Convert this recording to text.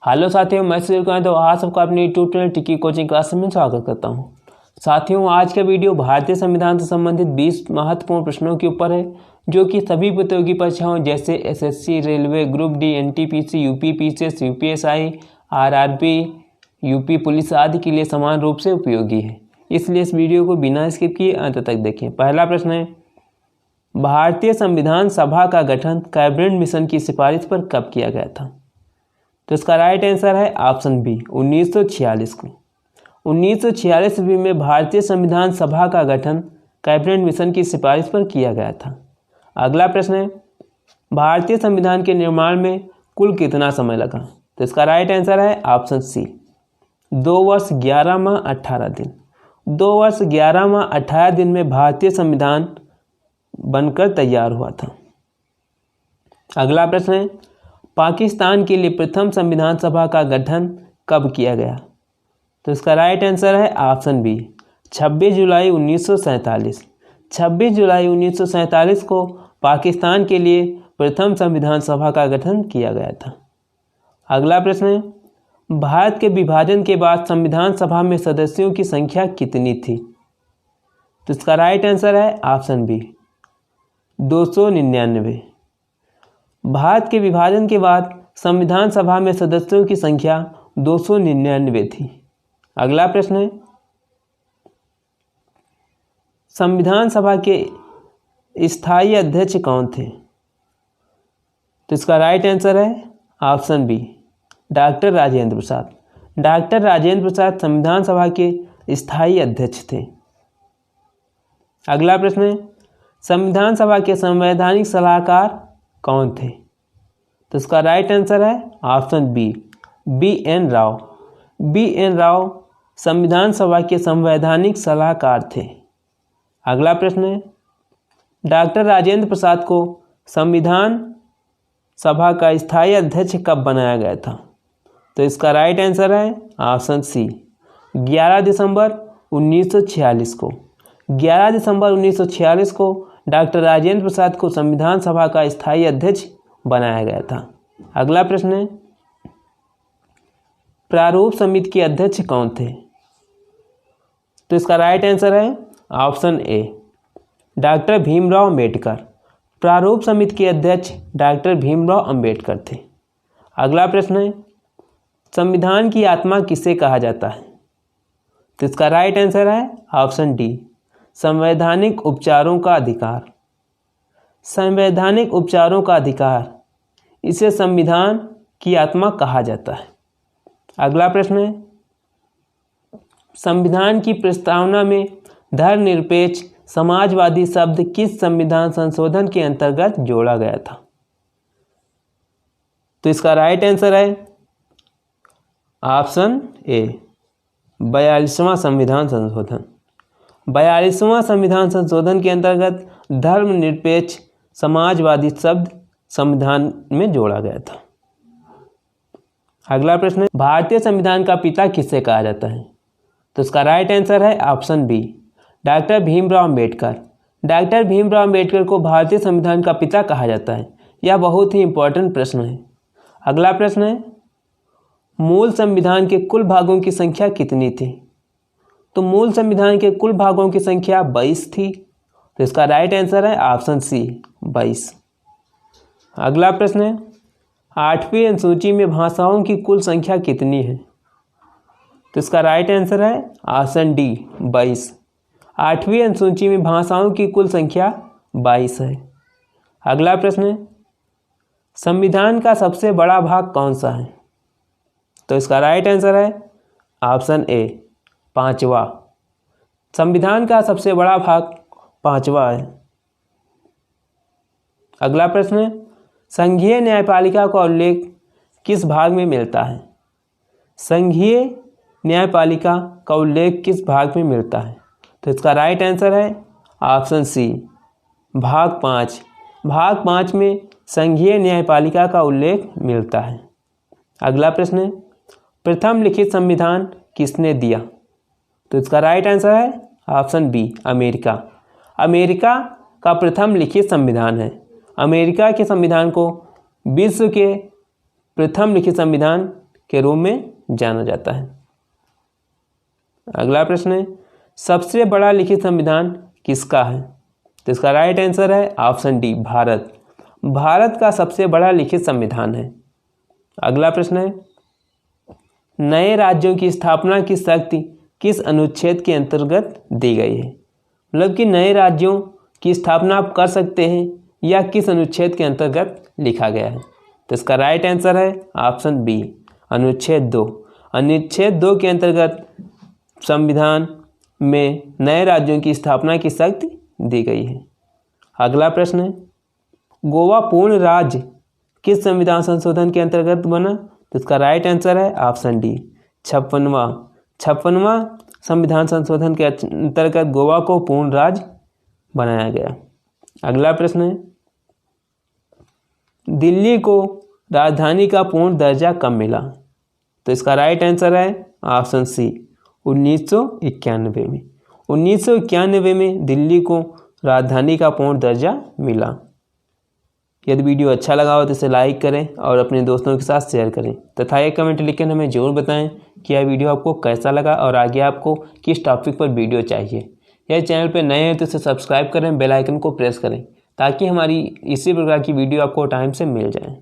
Hello साथियों, मैं सुनील कुमार तो आज सबको अपनी यूट्यूब चैनल टिकी कोचिंग क्लास में स्वागत करता हूं। साथियों, आज का वीडियो भारतीय संविधान से संबंधित 20 महत्वपूर्ण प्रश्नों के ऊपर है, जो कि सभी प्रतियोगी परीक्षाओं जैसे SSC, railway, group D, NTPC, UP PCS, UPSI, RRB, UP police आदि के लिए समान रूप से उपयोगी है। इसलिए इस वीडियो को बिना स्किप किए अंत तक देखें। पहला प्रश्न है, भारतीय संविधान सभा का गठन कैबिनेट मिशन की सिफारिश पर कब किया गया था? तो इसका राइट आंसर है ऑप्शन बी, 1946 को। 1946 ईस्वी में भारतीय संविधान सभा का गठन कैबिनेट मिशन की सिफारिश पर किया गया था। अगला प्रश्न है, भारतीय संविधान के निर्माण में कुल कितना समय लगा? तो इसका राइट आंसर है ऑप्शन सी, 2 वर्ष 11 माह 18 दिन। 2 वर्ष 11 माह 18 दिन में भारतीय संविधान बनकर तैयार हुआ था। अगला प्रश्न है, पाकिस्तान के लिए प्रथम संविधान सभा का गठन कब किया गया? तो इसका राइट आंसर है ऑप्शन बी, 26 जुलाई 1947। 26 जुलाई 1947 को पाकिस्तान के लिए प्रथम संविधान सभा का गठन किया गया था। अगला प्रश्न है, भारत के विभाजन के बाद संविधान सभा में सदस्यों की संख्या कितनी थी? तो इसका राइट आंसर है ऑप्शन बी, 299। भारत के विभाजन के बाद संविधान सभा में सदस्यों की संख्या 299 थी। अगला प्रश्न है, संविधान सभा के स्थायी अध्यक्ष कौन थे? तो इसका राइट आंसर है option B, doctor Rajendra Prasad. Doctor Rajendra Prasad संविधान सभा के स्थायी अध्यक्ष थे। अगला प्रश्न है, संविधान सभा के संवैधानिक सलाहकार कौन थे? तो इसका राइट आंसर है option B, B N. Rau. B N. Rau संविधान सभा के संवैधानिक सलाहकार थे। अगला प्रश्न है, डॉक्टर राजेंद्र प्रसाद को संविधान सभा का स्थायी अध्यक्ष कब बनाया गया था? तो इसका राइट आंसर है ऑप्शन सी, 11 दिसंबर 1946 को। 11 दिसंबर 1946 को डॉक्टर राजेंद्र प्रसाद को संविधान सभा का स्थायी अध्यक्ष बनाया गया था। अगला प्रश्न है, प्रारूप समिति के अध्यक्ष कौन थे? तो इसका राइट आंसर है option A, doctor Bhimrao Ambedkar. प्रारूप समिति के अध्यक्ष डॉक्टर भीमराव अंबेडकर थे। अगला प्रश्न है, संविधान की आत्मा किसे कहा जाता है? तो इसका राइट आंसर है ऑप्शन डी, संवैधानिक उपचारों का अधिकार। संवैधानिक उपचारों का अधिकार, इसे संविधान की आत्मा कहा जाता है। अगला प्रश्न है, संविधान की प्रस्तावना में धर्मनिरपेक्ष समाजवादी शब्द किस संविधान संशोधन के अंतर्गत जोड़ा गया था? तो इसका राइट आंसर है ऑप्शन ए, 42वां संविधान संशोधन। 42वां संविधान संशोधन के अंतर्गत धर्मनिरपेक्ष समाजवादी शब्द संविधान में जोड़ा गया था। अगला प्रश्न है, भारतीय संविधान का पिता किसे कहा जाता है? तो इसका राइट आंसर है option B, doctor Bhimrao Ambedkar. Doctor Bhimrao Ambedkar को भारतीय संविधान का पिता कहा जाता है। यह बहुत ही इंपॉर्टेंट प्रश्न है। अगला प्रश्न है, मूल संविधान के कुल भागों की संख्या कितनी थी? तो मूल संविधान के कुल भागों की संख्या 22 थी। तो इसका राइट आंसर है ऑप्शन सी, 22। अगला प्रश्न है, 8वीं अनुसूची में भाषाओं की कुल संख्या कितनी है? तो इसका राइट आंसर है ऑप्शन डी, 22। 8वीं अनुसूची में भाषाओं की कुल संख्या 22 है। अगला प्रश्न है, संविधान का सबसे बड़ा भाग कौन सा है? तो इसका राइट आंसर है ऑप्शन ए, 5वां। संविधान का सबसे बड़ा भाग 5वां है। अगला प्रश्न है, संघीय न्यायपालिका का उल्लेख किस भाग में मिलता है? संघीय न्यायपालिका का उल्लेख किस भाग में मिलता है? तो इसका राइट आंसर है ऑप्शन सी, भाग 5। भाग 5 में संघीय न्यायपालिका का उल्लेख मिलता है। अगला प्रश्न है, प्रथम लिखित संविधान किसने दिया? तो इसका राइट आंसर है ऑप्शन बी, अमेरिका। अमेरिका का प्रथम लिखित संविधान है। अमेरिका के संविधान को विश्व के प्रथम लिखित संविधान के रूप में जाना जाता है। अगला प्रश्न है, सबसे बड़ा लिखित संविधान किसका है? तो इसका राइट आंसर है ऑप्शन डी, भारत। भारत का सबसे बड़ा लिखित संविधान है। अगला प्रश्न है, नए राज्यों की स्थापना की शक्ति किस अनुच्छेद के अंतर्गत दी गई है? मतलब कि नए राज्यों की स्थापना आप कर सकते हैं या किस अनुच्छेद के अंतर्गत लिखा गया है? तो इसका राइट आंसर है ऑप्शन बी, अनुच्छेद 2। अनुच्छेद 2 के अंतर्गत संविधान में नए राज्यों की स्थापना की शक्ति दी गई है। अगला प्रश्न है, गोवा पूर्ण राज्य किस संविधान संशोधन के अंतर्गत बना? तो इसका राइट आंसर है ऑप्शन डी, 56वां संविधान संशोधन के अंतर्गत गोवा को पूर्ण राज्य बनाया गया। अगला प्रश्न है, दिल्ली को राजधानी का पूर्ण दर्जा कब मिला? तो इसका राइट आंसर है ऑप्शन सी, 1991 में। 1991 में दिल्ली को राजधानी का पूर्ण दर्जा मिला। यदि वीडियो अच्छा लगा हो तो इसे लाइक करें और अपने दोस्तों के साथ शेयर करें तथा एक कमेंट लिखकर हमें ज़रूर बताएं कि यह वीडियो आपको कैसा लगा और आगे आपको किस टॉपिक पर वीडियो चाहिए। यह चैनल पर नए हैं तो इसे सब्सक्राइब करें, बेल आइकन को प्रेस करें ताकि हमारी इसी प्रकार की वीडियो आपको टाइम से मिल जाए।